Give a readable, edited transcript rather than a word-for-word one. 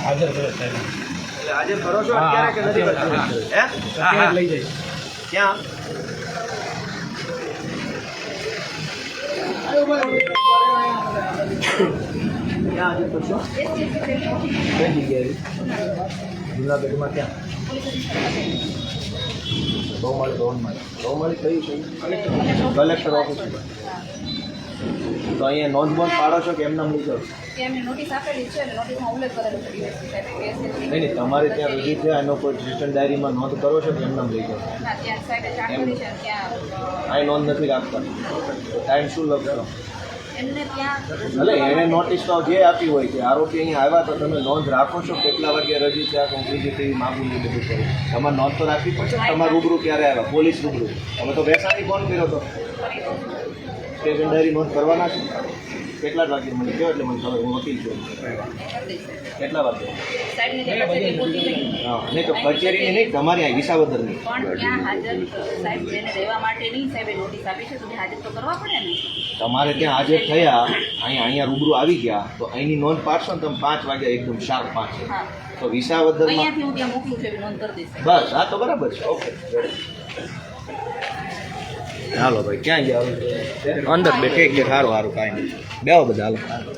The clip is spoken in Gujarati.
હાજર કરો સાહેબ. એટલે હાજર કરો છો અત્યારે કે નથી કરતા? હે ક્યારે લઈ જાય? ક્યાં? ક્યાં હાજર કરશો? કઈ જગ્યાએ? જુનાગઢમાં ક્યાં? ગૌમાળી કઈ છે? Collector office. તો અહીંયા નોંધ પાડો છો કે એમના મુજબ? નોટિસ આપેલી છે અને નોટિસમાં ઉલ્લેખ કરેલો છે ડીવાયસપી સાહેબે કે નહીં તમારે ત્યાં રજૂ છે એનો કોઈ રજિસ્ટર ડાયરીમાં નોંધ કરો છો કે એમના લઈ જાઓ? ના ત્યાં સાહેબે જાણ કરી છે ત્યાં અહીં નોંધ નથી રાખતા. ટાઈમ શું લખશો? એમને ત્યાં ભલે એને નોટિસ તો જે આપી હોય કે આરોપી અહીંયા આવ્યા તો તમે નોંધ રાખો છો કેટલા વાગે રજૂ થયા કે હું સીસીટીવી માગું છું બધું કરું. તમારે નોંધ તો રાખવી પડશે ને. તમારે રૂબરૂ ક્યારે આવ્યા? પોલીસ રૂબરૂ. અમે તો બેસાડી ફોન કર્યો હતો. સ્ટેશન ડાયરી નોંધ કરવાના છે. કેટલા વાગે મને કહો એટલે મને ખબર. હું વકીલ છું. કેટલા વાગે? સાહેબને ત્યાં કચેરી બોલતી નહીં હા નહીં તો કચેરીની નહીં તમારી અહીં વિસાવદરની. પણ ત્યાં હાજર સાહેબ જેને રહેવા માટેની સાહેબે નોટિસ આપી છે તો હાજર તો કરવા પડે ને. તમારે ત્યાં હાજર થયા અહીંયા રૂબરૂ આવી ગયા તો અહીંની નોંધ પાડશો ને તમે 5 વાગે એકદમ શાર્પ 5. હા તો વિસાવદરમાં અહીંયાથી હું ત્યાં મોકલું છું એવી નોંધ કરી દઈશ. બસ હા તો બરાબર છે. ઓકે હાલો ભાઈ ક્યાં ગયા? અંદર બેઠે કે સારું સારું કાંઈ નહીં બેહો બધા હાલો.